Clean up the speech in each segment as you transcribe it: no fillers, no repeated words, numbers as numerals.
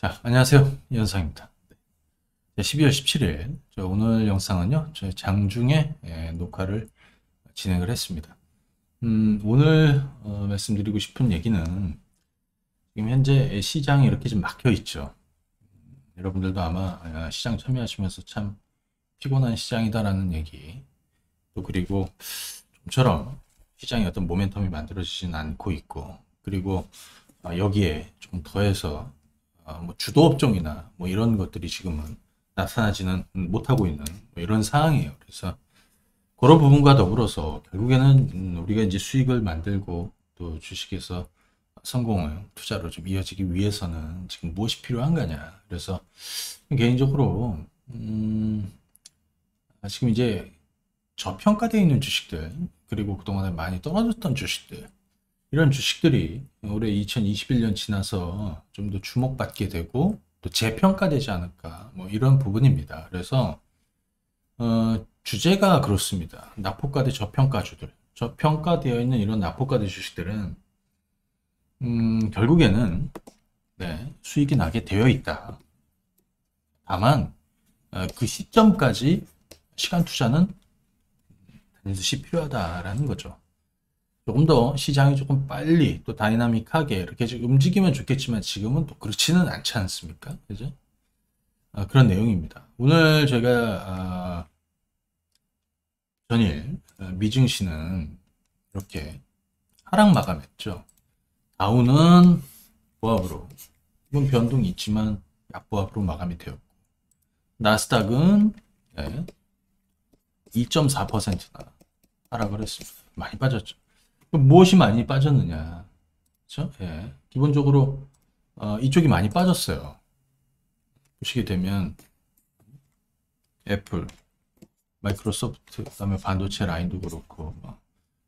자, 안녕하세요. 이현상입니다. 12월 17일, 오늘 영상은요, 저희 장중에 녹화를 진행을 했습니다. 오늘 말씀드리고 싶은 얘기는 지금 현재 시장이 이렇게 좀 막혀 있죠. 여러분들도 아마 시장 참여하시면서 참 피곤한 시장이다라는 얘기, 또 그리고 좀처럼 시장이 어떤 모멘텀이 만들어지진 않고 있고, 그리고 여기에 좀 더해서 뭐 주도 업종이나 뭐 이런 것들이 지금은 나타나지는 못하고 있는 뭐 이런 상황이에요. 그래서 그런 부분과 더불어서 결국에는 우리가 이제 수익을 만들고 또 주식에서 성공을 투자로 좀 이어지기 위해서는 지금 무엇이 필요한 거냐. 그래서 개인적으로 지금 이제 저평가되어 있는 주식들, 그리고 그동안에 많이 떨어졌던 주식들, 이런 주식들이 올해 2021년 지나서 좀 더 주목받게 되고 또 재평가되지 않을까, 뭐 이런 부분입니다. 그래서 주제가 그렇습니다. 낙폭과대 저평가주들, 저평가되어 있는 이런 낙폭과대 주식들은 결국에는 수익이 나게 되어 있다. 다만 그 시점까지 시간 투자는 반드시 필요하다라는 거죠. 조금 더 시장이 조금 빨리 또 다이나믹하게 이렇게 움직이면 좋겠지만 지금은 또 그렇지는 않지 않습니까? 그죠? 그런 내용입니다. 오늘 제가 전일 미증시는 이렇게 하락 마감했죠. 다우는 보합으로, 이건 변동이 있지만 약보합으로 마감이 되었고, 나스닥은 2.4%나 하락을 했습니다. 많이 빠졌죠. 무엇이 많이 빠졌느냐? 그렇죠? 예. 기본적으로 이쪽이 많이 빠졌어요. 보시게 되면 애플, 마이크로소프트, 그다음에 반도체 라인도 그렇고, 뭐,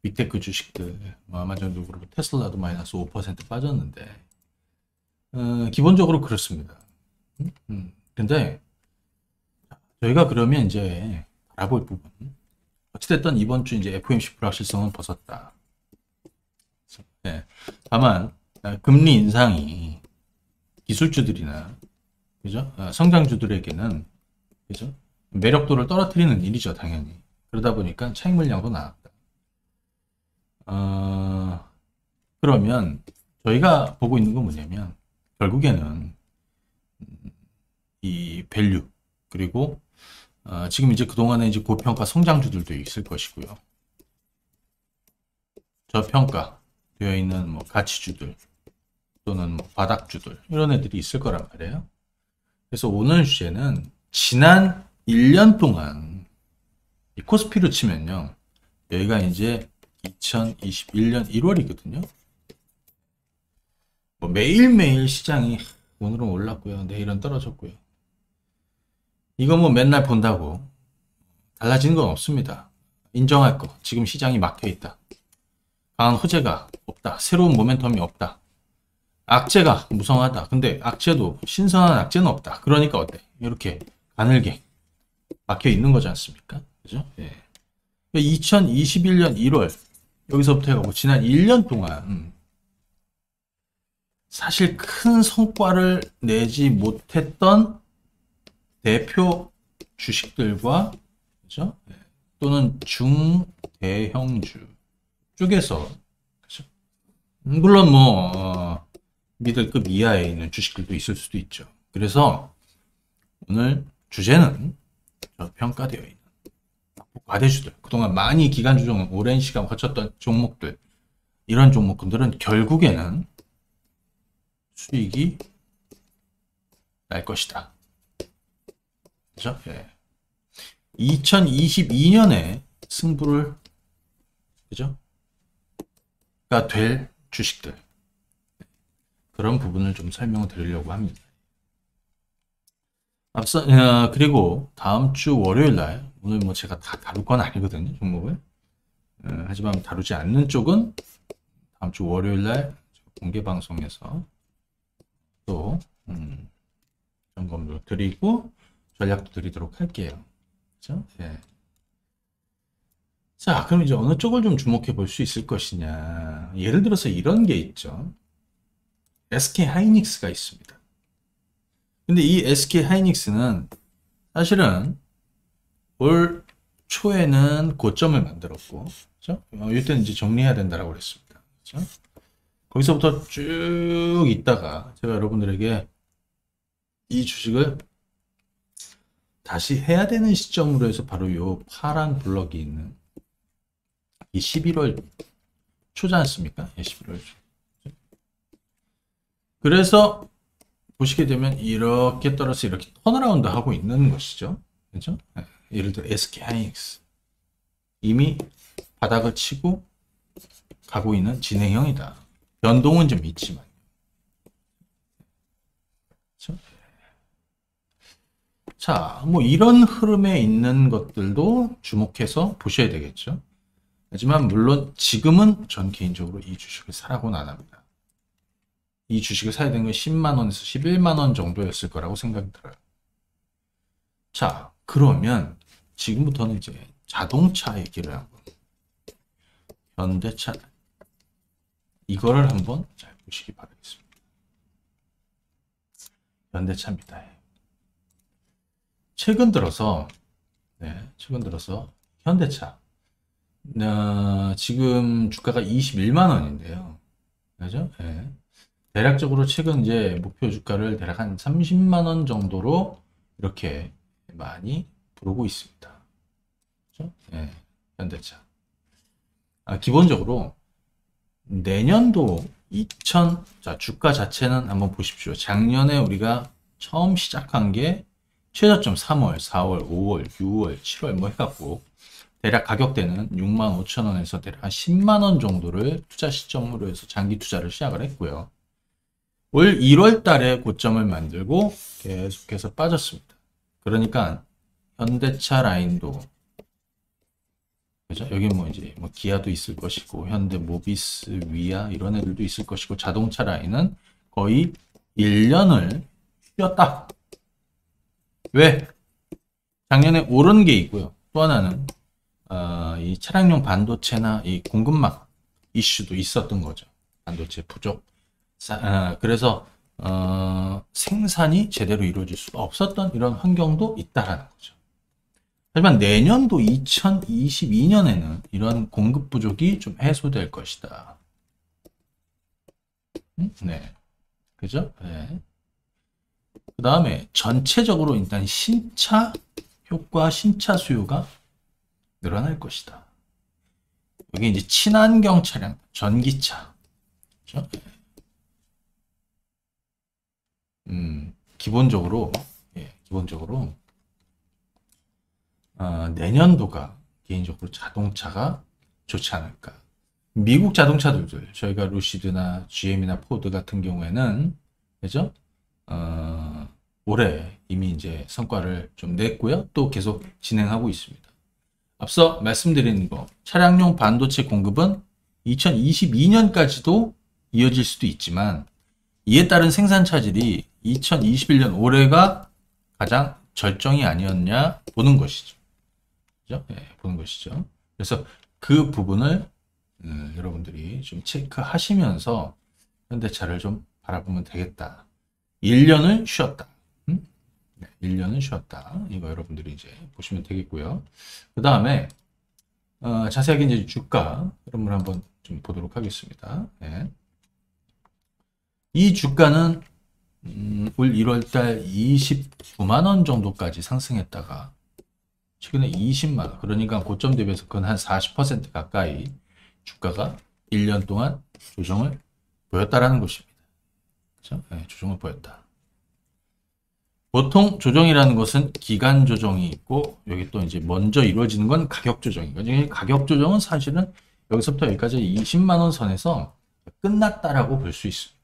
빅테크 주식들, 뭐 아마존도 그렇고, 테슬라도 마이너스 5% 빠졌는데, 기본적으로 그렇습니다. 근데 저희가 그러면 이제 알아볼 부분, 어찌됐든 이번 주 이제 FOMC 불확실성은 벗었다. 네. 다만 금리 인상이 기술주들이나 그죠? 성장주들에게는 그죠? 매력도를 떨어뜨리는 일이죠, 당연히. 그러다 보니까 차익 물량도 나왔다. 그러면 저희가 보고 있는 건 뭐냐면 결국에는 이 밸류, 그리고 지금 이제 그동안에 이제 고평가 성장주들도 있을 것이고요. 저평가 되어 있는 뭐 가치주들 또는 뭐 바닥주들, 이런 애들이 있을 거란 말이에요. 그래서 오늘 주제는 지난 1년 동안 이 코스피로 치면요, 여기가 이제 2021년 1월이거든요. 뭐 매일매일 시장이 오늘은 올랐고요, 내일은 떨어졌고요. 이거 뭐 맨날 본다고 달라지는 건 없습니다. 인정할 거, 지금 시장이 막혀 있다. 강한 호재가 없다. 새로운 모멘텀이 없다. 악재가 무성하다. 근데 악재도, 신선한 악재는 없다. 그러니까 어때? 이렇게 가늘게 막혀 있는 거지 않습니까? 그죠? 예. 2021년 1월, 여기서부터 해가고 지난 1년 동안 사실 큰 성과를 내지 못했던 대표 주식들과, 그죠? 예. 또는 중대형주 쪽에서, 그죠? 물론 뭐 미들급 이하에 있는 주식들도 있을 수도 있죠. 그래서 오늘 주제는 평가되어 있는 과대주들, 그동안 많이 기간 조정 오랜 시간 거쳤던 종목들, 이런 종목들은 결국에는 수익이 날 것이다. 그죠? 예. 2022년에 승부를, 그죠? 가 될 주식들, 그런 부분을 좀 설명을 드리려고 합니다. 그리고 다음 주 월요일 날, 오늘 뭐 제가 다 다룰 건 아니거든요, 종목을. 하지만 다루지 않는 쪽은 다음 주 월요일 날 공개 방송에서 또 점검도 드리고 전략도 드리도록 할게요. 그렇죠? 예. 자, 그럼 이제 어느 쪽을 좀 주목해 볼 수 있을 것이냐. 예를 들어서 이런 게 있죠. SK 하이닉스가 있습니다. 근데 이 SK 하이닉스는 사실은 올 초에는 고점을 만들었고, 그죠? 이때는 이제 정리해야 된다라고 그랬습니다. 그죠? 거기서부터 쭉 있다가 제가 여러분들에게 이 주식을 다시 해야 되는 시점으로 해서 바로 요 파란 블럭이 있는 이 11월 초지 않습니까? 예, 11월 초. 그래서 보시게 되면 이렇게 떨어서 이렇게 턴어라운드 하고 있는 것이죠. 그죠? 예, 예를 들어 SK 하이닉스 이미 바닥을 치고 가고 있는 진행형이다. 변동은 좀 있지만. 그렇죠? 자, 뭐 이런 흐름에 있는 것들도 주목해서 보셔야 되겠죠. 하지만 물론 지금은 전 개인적으로 이 주식을 사라고는 안 합니다. 이 주식을 사야 되는 건 10만 원에서 11만 원 정도였을 거라고 생각이 들어요. 자, 그러면 지금부터는 이제 자동차 얘기를 한번, 현대차 이거를 한번 잘 보시기 바라겠습니다. 현대차입니다. 최근 들어서 현대차 지금 주가가 21만 원인데요. 그죠? 예. 대략적으로 최근 이제 목표 주가를 대략 한 30만 원 정도로 이렇게 많이 부르고 있습니다. 그죠? 예. 현대차. 기본적으로 내년도 자, 주가 자체는 한번 보십시오. 작년에 우리가 처음 시작한 게 최저점 3월, 4월, 5월, 6월, 7월 뭐 해갖고 대략 가격대는 6만 5천 원에서 대략 한 10만 원 정도를 투자 시점으로 해서 장기 투자를 시작을 했고요. 올 1월 달에 고점을 만들고 계속해서 빠졌습니다. 그러니까 현대차 라인도, 그죠? 여기 뭐 이제 뭐 기아도 있을 것이고 현대 모비스, 위아 이런 애들도 있을 것이고 자동차 라인은 거의 1년을 쉬었다. 왜? 작년에 오른 게 있고요. 또 하나는 이 차량용 반도체나 이 공급망 이슈도 있었던 거죠. 반도체 부족. 그래서 생산이 제대로 이루어질 수가 없었던 이런 환경도 있다라는 거죠. 하지만 내년도 2022년에는 이런 공급 부족이 좀 해소될 것이다. 네. 그죠? 네. 그 다음에 전체적으로 일단 신차 효과, 신차 수요가 늘어날 것이다. 여기 이제 친환경 차량, 전기차. 그렇죠? 기본적으로 내년도가 개인적으로 자동차가 좋지 않을까. 미국 자동차들도 저희가 루시드나 GM이나 포드 같은 경우에는 그죠? 올해 이미 이제 성과를 좀 냈고요. 또 계속 진행하고 있습니다. 앞서 말씀드린 거 차량용 반도체 공급은 2022년까지도 이어질 수도 있지만 이에 따른 생산 차질이 2021년 올해가 가장 절정이 아니었냐 보는 것이죠. 그죠? 네, 보는 것이죠. 그래서 그 부분을 여러분들이 좀 체크하시면서 현대차를 좀 바라보면 되겠다. 1년을 쉬었다. 네, 1년을 쉬었다. 이거 여러분들이 이제 보시면 되겠고요. 그 다음에 자세하게 이제 주가 흐름을 한번 좀 보도록 하겠습니다. 네. 이 주가는 올 1월달 29만 원 정도까지 상승했다가 최근에 20만 원, 그러니까 고점 대비해서 그건 한 40% 가까이 주가가 1년 동안 조정을 보였다라는 것입니다. 그렇죠? 네, 조정을 보였다. 보통 조정이라는 것은 기간 조정이 있고 여기 또 이제 먼저 이루어지는 건 가격 조정이거든요. 가격 조정은 사실은 여기서부터 여기까지 20만 원 선에서 끝났다라고 볼 수 있습니다.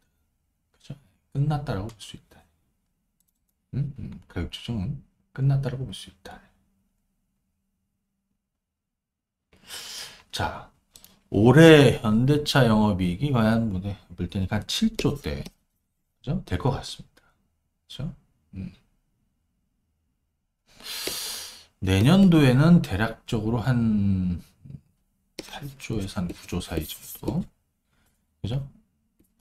그렇죠? 끝났다라고 볼 수 있다. 가격 조정은 끝났다라고 볼 수 있다. 자, 올해 현대차 영업이익이 과연 볼 테니까 한 7조대 그죠? 될 것 같습니다. 그렇죠? 내년도에는 대략적으로 한 8조에서 한 9조 사이 정도. 그죠?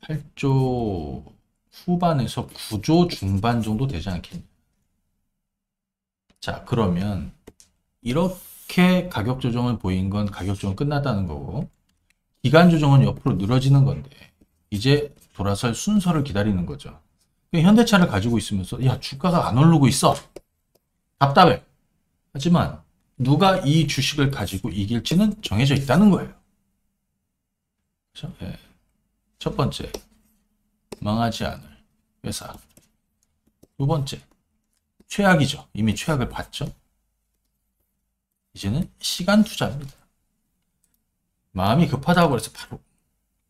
8조 후반에서 9조 중반 정도 되지 않겠냐. 자, 그러면 이렇게 가격 조정을 보인 건 가격 조정 끝났다는 거고, 기간 조정은 옆으로 늘어지는 건데, 이제 돌아설 순서를 기다리는 거죠. 현대차를 가지고 있으면서, 야, 주가가 안 오르고 있어. 답답해. 하지만, 누가 이 주식을 가지고 이길지는 정해져 있다는 거예요. 그렇죠? 예. 첫 번째, 망하지 않을 회사. 두 번째, 최악이죠. 이미 최악을 봤죠. 이제는 시간 투자입니다. 마음이 급하다고 해서 바로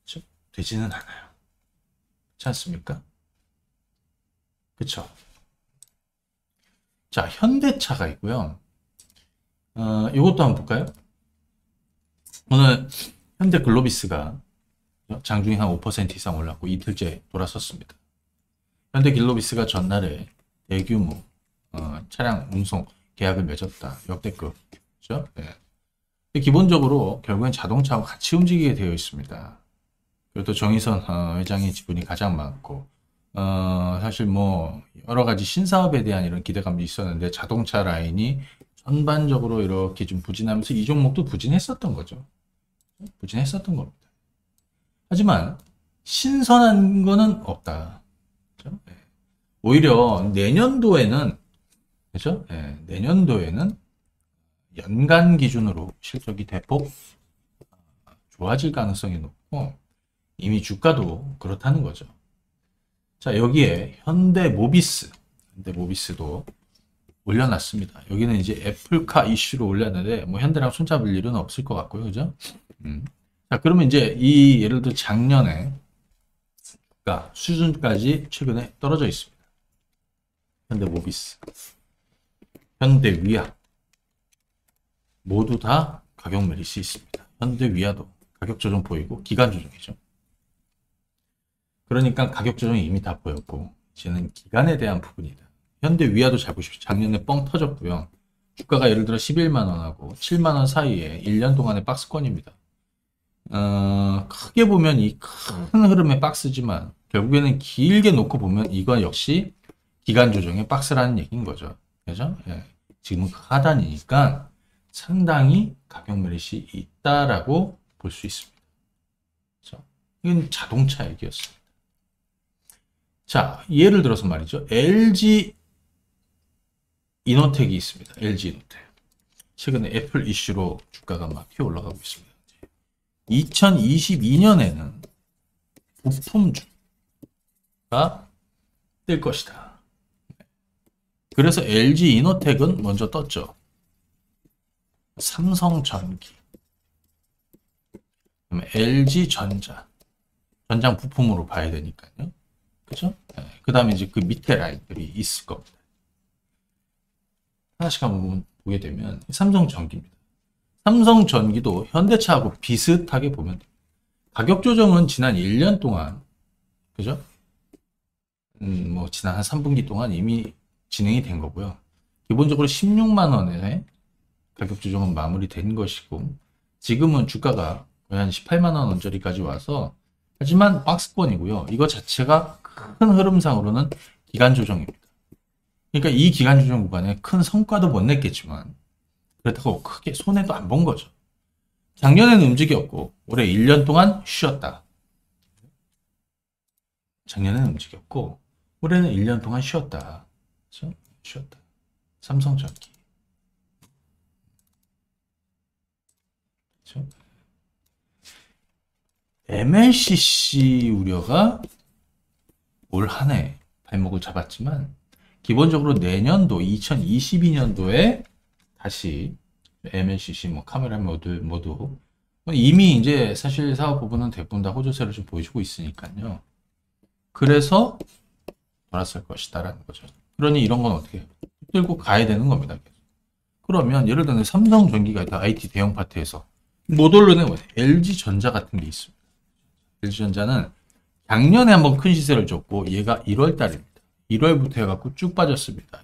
그렇죠? 되지는 않아요. 그렇지 않습니까? 그렇죠. 자, 현대차가 있고요. 이것도 한번 볼까요? 오늘 현대글로비스가 장중에 한 5% 이상 올랐고 이틀째 돌아섰습니다. 현대글로비스가 전날에 대규모 차량 운송 계약을 맺었다. 역대급. 그렇죠? 네. 기본적으로 결국엔 자동차하고 같이 움직이게 되어 있습니다. 그리고 또 정의선 회장의 지분이 가장 많고 사실 뭐 여러 가지 신사업에 대한 이런 기대감도 있었는데 자동차 라인이 전반적으로 이렇게 좀 부진하면서 이 종목도 부진했었던 거죠. 부진했었던 겁니다. 하지만 신선한 거는 없다. 그렇죠? 네. 오히려 내년도에는 그렇죠? 네. 내년도에는 연간 기준으로 실적이 대폭 좋아질 가능성이 높고 이미 주가도 그렇다는 거죠. 자, 여기에 현대모비스도 올려놨습니다. 여기는 이제 애플카 이슈로 올렸는데 뭐 현대랑 손잡을 일은 없을 것 같고요, 그죠? 자, 그러면 이제 이 예를 들어 작년에 주가 수준까지 최근에 떨어져 있습니다. 현대모비스, 현대위아 모두 다 가격 메리시 있습니다. 현대위아도 가격 조정 보이고 기간 조정이죠. 그러니까 가격 조정이 이미 다 보였고 이제는 기간에 대한 부분이다. 현대위아도 잘 보십시오. 작년에 뻥 터졌고요. 주가가 예를 들어 11만 원하고 7만 원 사이에 1년 동안의 박스권입니다. 크게 보면 이 큰 흐름의 박스지만 결국에는 길게 놓고 보면 이건 역시 기간 조정의 박스라는 얘기인 거죠. 그죠? 예. 지금은 하단이니까 상당히 가격 메리시 있다라고 볼 수 있습니다. 그렇죠? 이건 자동차 얘기였습니다. 자, 예를 들어서 말이죠. LG 이노텍이 있습니다. LG 이노텍. 최근에 애플 이슈로 주가가 막 튀어 올라가고 있습니다. 2022년에는 부품주가 뜰 것이다. 그래서 LG 이노텍은 먼저 떴죠. 삼성전기, LG전자, 전장 부품으로 봐야 되니까요. 그죠? 네. 그 다음에 이제 그 밑에 라인들이 있을 겁니다. 하나씩 한번 보게 되면 삼성전기입니다. 삼성전기도 현대차하고 비슷하게 보면 됩니다. 가격 조정은 지난 1년 동안, 그죠? 뭐 지난 한 3분기 동안 이미 진행이 된 거고요. 기본적으로 16만 원에 가격 조정은 마무리된 것이고 지금은 주가가 거의 한 18만 원 언저리까지 와서 하지만 박스권이고요. 이거 자체가 큰 흐름상으로는 기간 조정입니다. 그러니까 이 기간 조정 구간에 큰 성과도 못 냈겠지만 그렇다고 크게 손해도 안 본 거죠. 작년에는 움직였고 올해 1년 동안 쉬었다. 작년에는 움직였고 올해는 1년 동안 쉬었다. 그렇죠? 쉬었다. 삼성전기. 그렇죠? MLCC 우려가 올 한 해 발목을 잡았지만 기본적으로 내년도 2022년도에 다시 MLCC 뭐 카메라 모두 이미 이제 사실 사업 부분은 대부분 다 호조세를 좀 보여주고 있으니까요. 그래서 돌았을 것이다라는 거죠. 그러니 이런 건 어떻게 끌고 가야 되는 겁니다. 그러면 예를 들면 삼성전기가 있다 IT 대형 파트에서 못 오르는 LG전자 같은 게 있습니다. LG전자는 작년에 한번 큰 시세를 줬고 얘가 1월 달입니다. 1월부터 해갖고 쭉 빠졌습니다.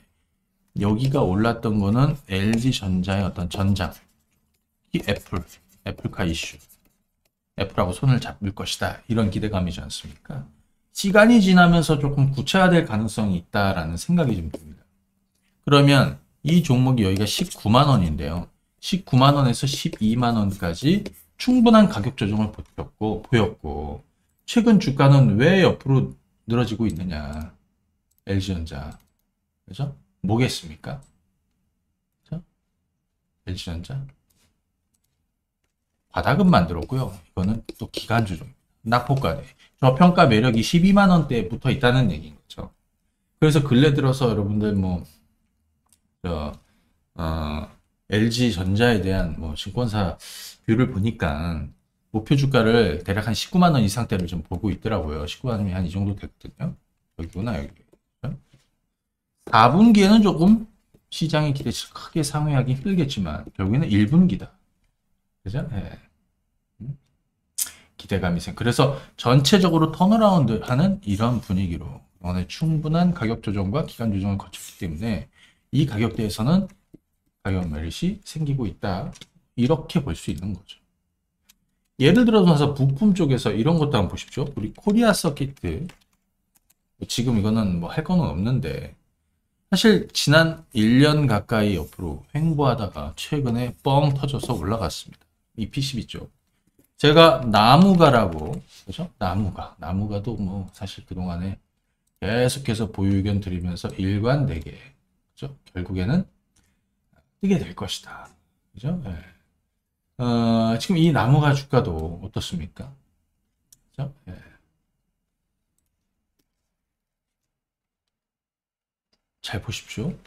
여기가 올랐던 거는 LG전자의 어떤 전장, 이 애플카 이슈, 애플하고 손을 잡을 것이다. 이런 기대감이지 않습니까? 시간이 지나면서 조금 구체화될 가능성이 있다라는 생각이 좀 듭니다. 그러면 이 종목이 여기가 19만 원인데요. 19만 원에서 12만 원까지 충분한 가격 조정을 보였고 최근 주가는 왜 옆으로 늘어지고 있느냐. LG전자. 그죠? 뭐겠습니까? 그죠? LG전자. 바닥은 만들었고요. 이거는 또 기간주종. 낙폭과대. 저평가 매력이 12만 원대에 붙어 있다는 얘기인 거죠. 그래서 근래 들어서 여러분들 LG전자에 대한 증권사 뷰를 보니까 목표 주가를 대략 한 19만 원 이상대를 좀 보고 있더라고요. 19만 원이 한 이 정도 됐거든요. 여기구나, 여기. 4분기에는 조금 시장의 기대치를 크게 상회하기 힘들겠지만 결국에는 1분기다. 그죠? 네. 기대감이 생. 그래서 전체적으로 턴어라운드 하는 이런 분위기로 오늘 충분한 가격 조정과 기간 조정을 거쳤기 때문에 이 가격대에서는 가격 매릿이 생기고 있다. 이렇게 볼 수 있는 거죠. 예를 들어서 부품 쪽에서 이런 것도 한번 보십시오. 우리 코리아 서키트. 지금 이거는 할 거는 없는데 사실 지난 1년 가까이 옆으로 횡보하다가 최근에 뻥 터져서 올라갔습니다. 이 PCB 쪽. 제가 나무가라고, 그죠? 나무가도 사실 그동안에 계속해서 보유 의견 드리면서 일관되게, 그죠? 결국에는 뜨게 될 것이다. 그죠? 네. 지금 이 나무가 주가도 어떻습니까? 그죠? 네. 잘 보십시오.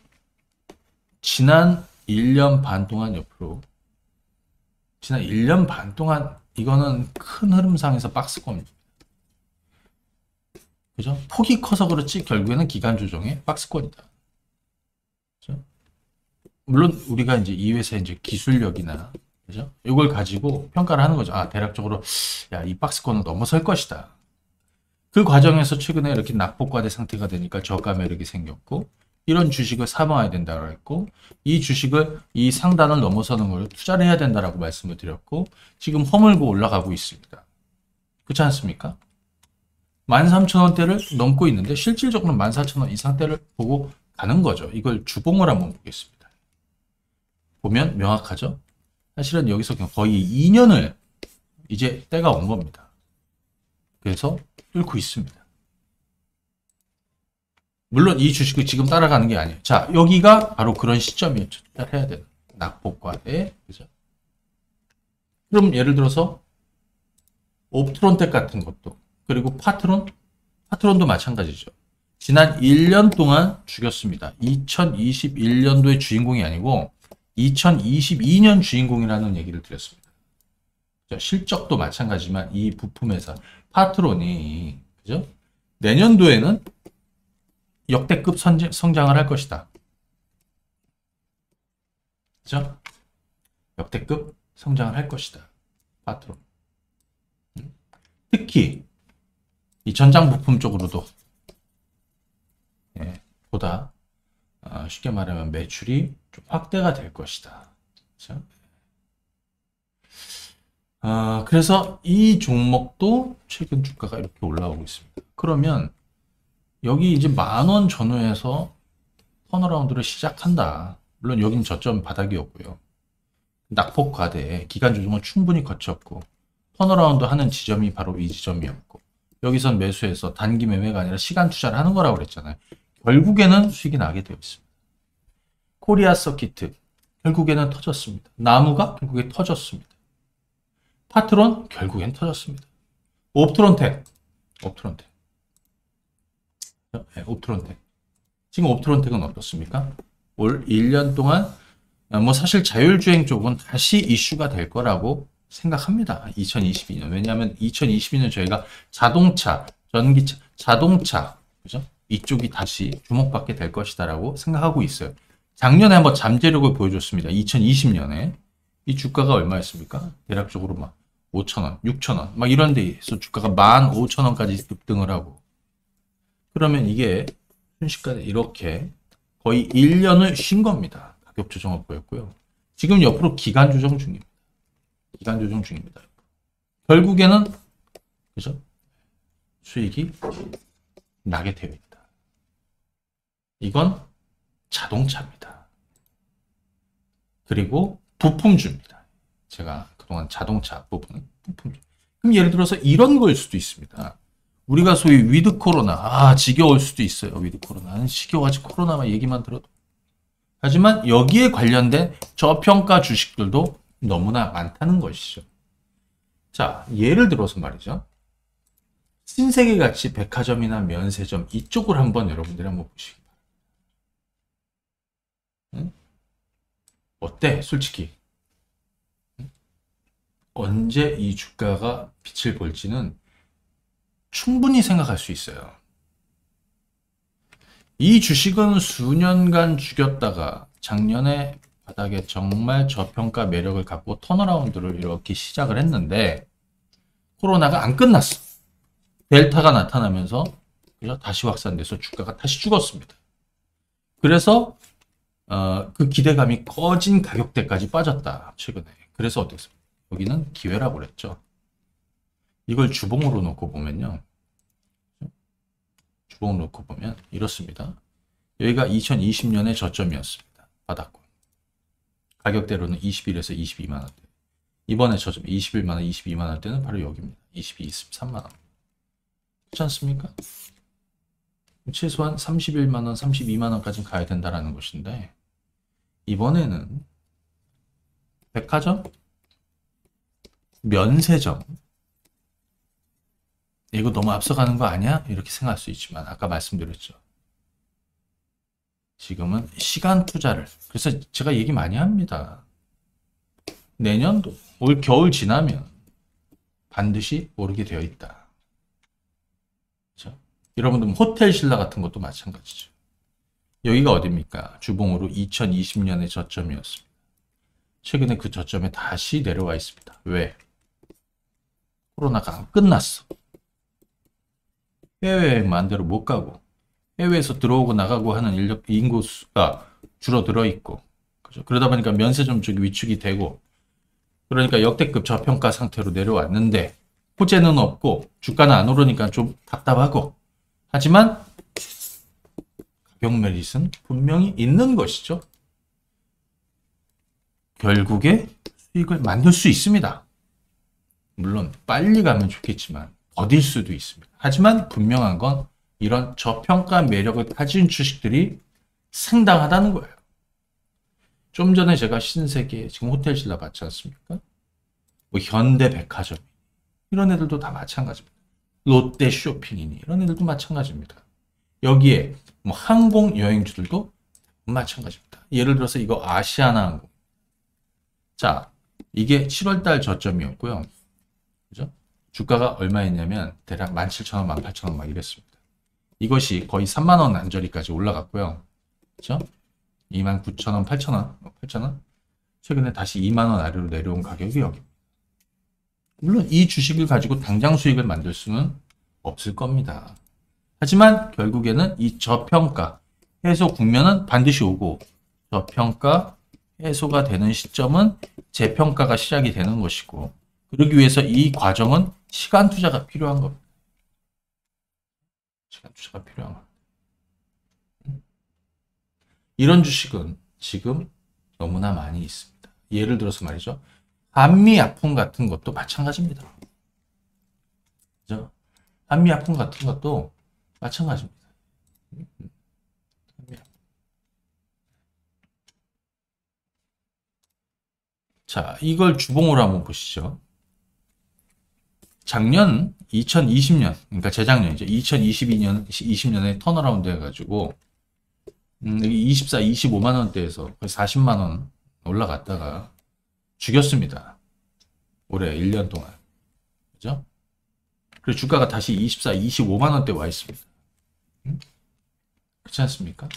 지난 1년 반 동안 옆으로, 지난 1년 반 동안 이거는 큰 흐름상에서 박스권입니다. 그죠? 폭이 커서 그렇지 결국에는 기간 조정의 박스권이다. 그죠? 물론 우리가 이제 이 회사의 이제 기술력이나 그죠? 이걸 가지고 평가를 하는 거죠. 아, 대략적으로 야, 이 박스권을 넘어설 것이다. 그 과정에서 최근에 이렇게 낙폭과대 상태가 되니까 저가 매력이 생겼고 이런 주식을 사모해야 된다고 했고 이 주식을 이 상단을 넘어서는 걸 투자를 해야 된다라고 말씀을 드렸고 지금 허물고 올라가고 있습니다. 그렇지 않습니까? 13,000원대를 넘고 있는데 실질적으로 14,000원 이상대를 보고 가는 거죠. 이걸 주봉을 한번 보겠습니다. 보면 명확하죠? 사실은 여기서 거의 2년을 이제 때가 온 겁니다. 그래서 뚫고 있습니다. 물론 이 주식을 지금 따라가는 게 아니에요. 자, 여기가 바로 그런 시점이었죠. 투자를 해야 되는 낙폭과대. 그죠? 그럼 예를 들어서 옵트론텍 같은 것도 그리고 파트론도 마찬가지죠. 지난 1년 동안 죽였습니다. 2021년도의 주인공이 아니고 2022년 주인공이라는 얘기를 드렸습니다. 실적도 마찬가지지만 이 부품회사 파트론이 그죠? 내년도에는 역대급 성장을 할 것이다. 그죠? 역대급 성장을 할 것이다. 파트론. 특히 이 전장 부품 쪽으로도 보다 쉽게 말하면 매출이 좀 확대가 될 것이다. 그렇죠? 그래서 이 종목도 최근 주가가 이렇게 올라오고 있습니다. 그러면 여기 이제 10,000원 전후에서 턴어라운드를 시작한다. 물론 여긴 저점 바닥이었고요. 낙폭 과대 기간 조정을 충분히 거쳤고 턴어라운드 하는 지점이 바로 이 지점이었고 여기선 매수해서 단기 매매가 아니라 시간 투자를 하는 거라고 그랬잖아요. 결국에는 수익이 나게 되어 있습니다. 코리아 서키트 결국에는 터졌습니다. 나무가 결국에 터졌습니다. 파트론 결국엔 터졌습니다. 옵트론텍 지금 옵트론텍은 어떻습니까? 올 1년 동안 사실 자율주행 쪽은 다시 이슈가 될 거라고 생각합니다. 2022년. 왜냐하면 2022년 저희가 자동차, 전기차, 자동차, 그죠? 이쪽이 다시 주목받게 될 것이다라고 생각하고 있어요. 작년에 한번 잠재력을 보여줬습니다. 2020년에. 이 주가가 얼마였습니까? 대략적으로 5,000원, 6,000원, 이런 데에서 주가가 15,000원까지 급등을 하고. 그러면 이게 순식간에 이렇게 거의 1년을 쉰 겁니다. 가격 조정을 보였고요. 지금 옆으로 기간 조정 중입니다. 결국에는 그죠? 수익이 나게 되어 있다. 이건 자동차입니다. 그리고 부품주입니다. 제가 그동안 자동차 부분은 부품주. 그럼 예를 들어서 이런 거일 수도 있습니다. 우리가 소위 위드 코로나, 지겨울 수도 있어요. 위드 코로나는 지겨워가지고 코로나만 얘기만 들어도. 하지만 여기에 관련된 저평가 주식들도 너무나 많다는 것이죠. 자, 예를 들어서 말이죠. 신세계같이 백화점이나 면세점 이쪽을 한번 여러분들이 한번 보시기 바랍니다. 응? 어때? 솔직히. 응? 언제 이 주가가 빛을 볼지는 충분히 생각할 수 있어요. 이 주식은 수년간 죽였다가 작년에 바닥에 정말 저평가 매력을 갖고 턴어라운드를 이렇게 시작을 했는데 코로나가 안 끝났어. 델타가 나타나면서 다시 확산돼서 주가가 다시 죽었습니다. 그래서 그 기대감이 꺼진 가격대까지 빠졌다. 최근에. 그래서 어땠습니까? 여기는 기회라고 그랬죠. 이걸 주봉으로 놓고 보면요. 주봉으로 놓고 보면 이렇습니다. 여기가 2020년의 저점이었습니다. 바닥권. 가격대로는 21에서 22만원대. 이번에 저점 21만원, 22만원대는 바로 여기입니다. 22, 23만원. 그렇지 않습니까? 최소한 31만원, 32만원까지 가야 된다는 것인데 이번에는 백화점, 면세점 이거 너무 앞서가는 거 아니야? 이렇게 생각할 수 있지만 아까 말씀드렸죠. 지금은 시간 투자를 그래서 제가 얘기 많이 합니다. 내년도 올 겨울 지나면 반드시 오르게 되어 있다. 그렇죠? 여러분들 호텔 신라 같은 것도 마찬가지죠. 여기가 어디입니까? 주봉으로 2020년의 저점이었습니다. 최근에 그 저점에 다시 내려와 있습니다. 왜? 코로나가 안 끝났어. 해외여행 마음대로 못 가고 해외에서 들어오고 나가고 하는 인구수가 줄어들어 있고 그죠? 그러다 보니까 면세점 쪽이 위축이 되고 그러니까 역대급 저평가 상태로 내려왔는데 호재는 없고 주가는 안 오르니까 좀 답답하고 하지만 가격 메릿은 분명히 있는 것이죠. 결국에 수익을 만들 수 있습니다. 물론 빨리 가면 좋겠지만 더딜 수도 있습니다. 하지만 분명한 건 이런 저평가 매력을 가진 주식들이 상당하다는 거예요. 좀 전에 제가 신세계, 지금 호텔 신라 봤지 않습니까? 뭐 현대백화점 이런 애들도 다 마찬가지입니다. 롯데 쇼핑이니 이런 애들도 마찬가지입니다. 여기에 뭐 항공 여행주들도 마찬가지입니다. 예를 들어서 이거 아시아나항공. 자, 이게 7월달 저점이었고요. 그죠? 주가가 얼마였냐면 대략 17,000원, 18,000원 막 이랬습니다. 이것이 거의 3만원 안저리까지 올라갔고요. 그죠? 29,000원, 8,000원, 8,000원. 최근에 다시 2만원 아래로 내려온 가격이 여기. 물론 이 주식을 가지고 당장 수익을 만들 수는 없을 겁니다. 하지만 결국에는 이 저평가 해소 국면은 반드시 오고 저평가 해소가 되는 시점은 재평가가 시작이 되는 것이고 그러기 위해서 이 과정은 시간 투자가 필요한 겁니다. 시간 투자가 필요한 겁니다. 이런 주식은 지금 너무나 많이 있습니다. 예를 들어서 말이죠. 한미약품 같은 것도 마찬가지입니다. 그죠? 한미약품 같은 것도 마찬가지입니다. 자, 이걸 주봉으로 한번 보시죠. 작년 2020년, 그러니까 재작년이죠. 2022년, 20년에 턴어라운드 해가지고 24, 25만 원대에서 거의 40만 원 올라갔다가 죽였습니다. 올해 1년 동안. 그죠? 그리고 주가가 다시 24, 25만 원대 와 있습니다. 그렇지 않습니까?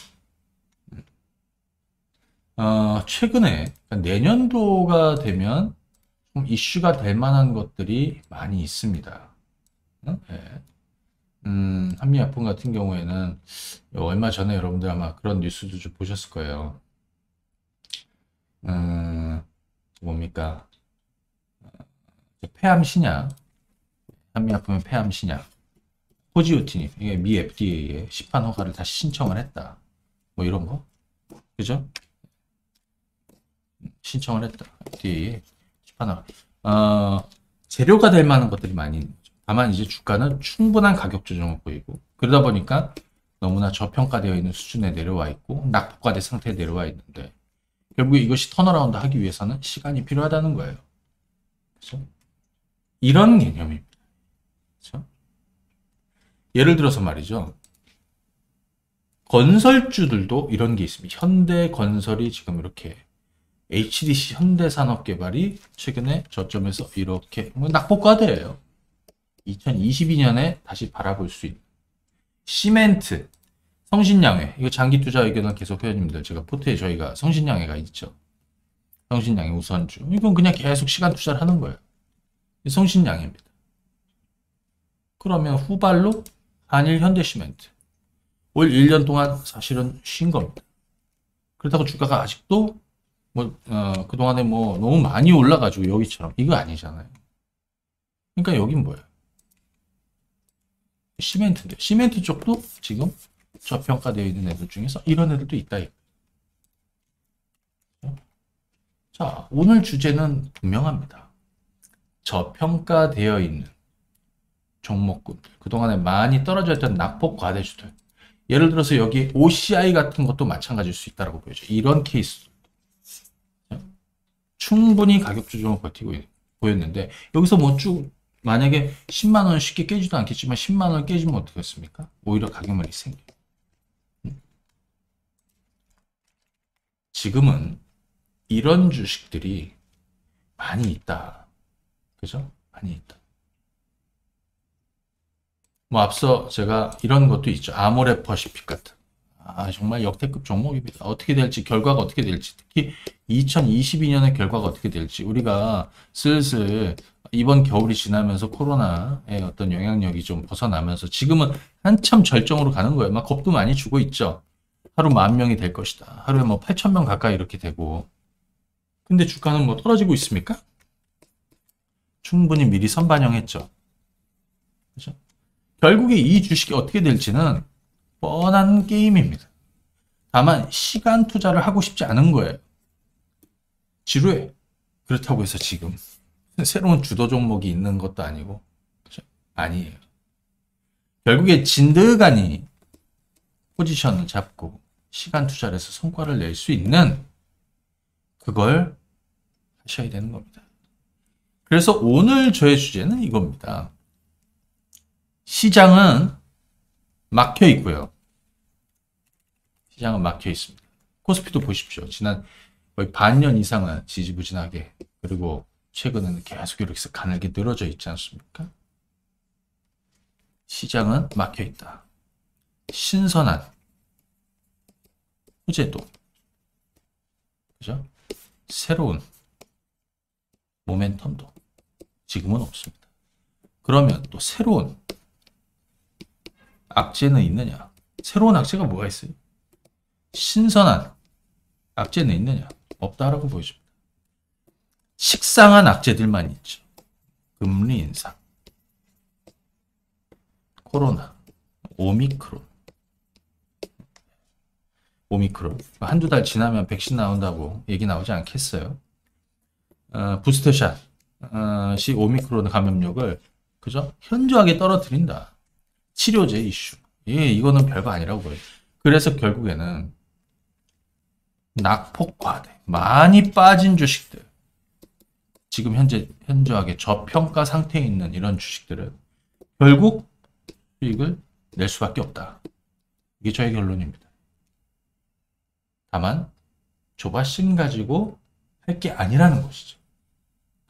최근에 내년도가 되면 좀 이슈가 될 만한 것들이 많이 있습니다. 네. 한미약품 같은 경우에는 얼마 전에 여러분들 아마 그런 뉴스도 좀 보셨을 거예요. 뭡니까? 폐암 신약, 한미약품의 폐암 신약 포지오티닌, 이게 미 FDA에 시판 허가를 다시 신청을 했다. 뭐 이런 거. 그죠? 신청을 했다. FDA에 시판 허가. 재료가 될 만한 것들이 많이 있는 거죠. 다만 이제 주가는 충분한 가격 조정을 보이고, 그러다 보니까 너무나 저평가되어 있는 수준에 내려와 있고, 낙폭과대 상태에 내려와 있는데, 결국에 이것이 턴어라운드 하기 위해서는 시간이 필요하다는 거예요. 그렇죠? 이런 개념입니다. 그렇죠? 예를 들어서 말이죠. 건설주들도 이런 게 있습니다. 현대건설이 지금 이렇게 HDC 현대산업개발이 최근에 저점에서 이렇게 낙폭과대예요. 2022년에 다시 바라볼 수 있는 시멘트, 성신양해. 이거 장기 투자 의견은 계속 회원님들 제가 포트에 저희가 성신양해가 있죠. 성신양해 우선주. 이건 그냥 계속 시간 투자를 하는 거예요. 성신양해입니다. 그러면 후발로 한일 현대시멘트. 올 1년 동안 사실은 쉰 겁니다. 그렇다고 주가가 아직도 그동안에 너무 많이 올라가지고 여기처럼 이거 아니잖아요. 그러니까 여긴 뭐예요? 시멘트인데 시멘트 쪽도 지금 저평가되어 있는 애들 중에서 이런 애들도 있다. 자, 오늘 주제는 분명합니다. 저평가되어 있는 종목군들, 그동안에 많이 떨어져 있던 낙폭 과대주들. 예를 들어서 여기 OCI 같은 것도 마찬가지일 수 있다고 보여져. 이런 케이스. 충분히 가격 조정을 버티고 보였는데 여기서 만약에 10만 원 쉽게 깨지도 않겠지만 10만 원 깨지면 어떻겠습니까? 오히려 가격만이 생겨요. 지금은 이런 주식들이 많이 있다. 그죠? 많이 있다. 앞서 제가 이런 것도 있죠. 아모레 퍼시픽 같은. 정말 역대급 종목입니다. 어떻게 될지, 결과가 어떻게 될지, 특히 2022년의 결과가 어떻게 될지, 우리가 슬슬 이번 겨울이 지나면서 코로나의 어떤 영향력이 좀 벗어나면서 지금은 한참 절정으로 가는 거예요. 막 겁도 많이 주고 있죠. 하루 10,000명이 될 것이다. 하루에 8,000명 가까이 이렇게 되고. 근데 주가는 떨어지고 있습니까? 충분히 미리 선반영했죠. 그죠? 결국에 이 주식이 어떻게 될지는 뻔한 게임입니다. 다만 시간 투자를 하고 싶지 않은 거예요. 지루해. 그렇다고 해서 지금 새로운 주도 종목이 있는 것도 아니고 그렇죠? 아니에요. 결국에 진드간이 포지션을 잡고 시간 투자를 해서 성과를 낼 수 있는 그걸 하셔야 되는 겁니다. 그래서 오늘 저의 주제는 이겁니다. 시장은 막혀 있고요. 시장은 막혀 있습니다. 코스피도 보십시오. 지난 거의 반년 이상은 지지부진하게, 그리고 최근에는 계속 이렇게 가늘게 늘어져 있지 않습니까? 시장은 막혀 있다. 신선한 호재도, 그죠? 새로운 모멘텀도 지금은 없습니다. 그러면 또 새로운 악재는 있느냐? 새로운 악재가 뭐가 있어요? 신선한 악재는 있느냐? 없다라고 보여집니다. 식상한 악재들만 있죠. 금리 인상, 코로나, 오미크론. 한두 달 지나면 백신 나온다고 얘기 나오지 않겠어요? 부스터샷, 시 오미크론 감염력을, 그죠? 현저하게 떨어뜨린다. 치료제 이슈. 이거는 별거 아니라고 보여요. 그래서 결국에는 낙폭 과대, 많이 빠진 주식들, 지금 현저하게 저평가 상태에 있는 이런 주식들은 결국 수익을 낼 수밖에 없다. 이게 저의 결론입니다. 다만 조바심 가지고 할 게 아니라는 것이죠.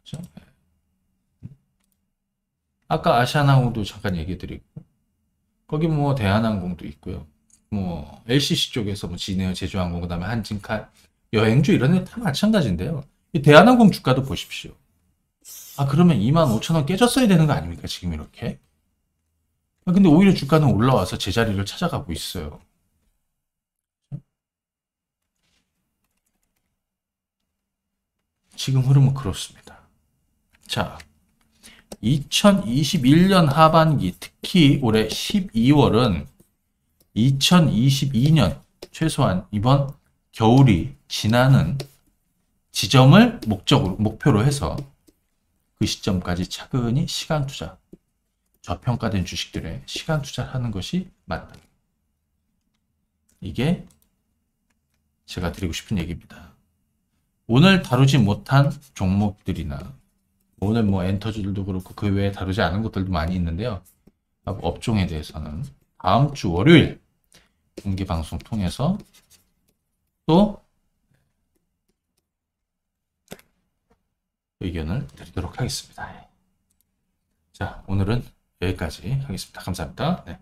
그렇죠? 아까 아시아나항공도 잠깐 얘기 드리고, 거기 대한항공도 있고요. LCC 쪽에서 진에어, 제주항공, 그다음에 한진칼, 여행주 이런 데 다 마찬가지인데요. 이 대한항공 주가도 보십시오. 그러면 25,000원 깨졌어야 되는 거 아닙니까? 지금 이렇게. 근데 오히려 주가는 올라와서 제자리를 찾아가고 있어요. 지금 흐름은 그렇습니다. 자, 2021년 하반기, 특히 올해 12월은 2022년 최소한 이번 겨울이 지나는 지점을 목표로 해서 그 시점까지 차근히 시간 투자, 저평가된 주식들에 시간 투자하는 것이 맞다. 이게 제가 드리고 싶은 얘기입니다. 오늘 다루지 못한 종목들이나 오늘 뭐 엔터주들도 그렇고 그 외에 다루지 않은 것들도 많이 있는데요. 업종에 대해서는 다음 주 월요일 공개 방송 통해서 또 의견을 드리도록 하겠습니다. 자, 오늘은 여기까지 하겠습니다. 감사합니다. 네.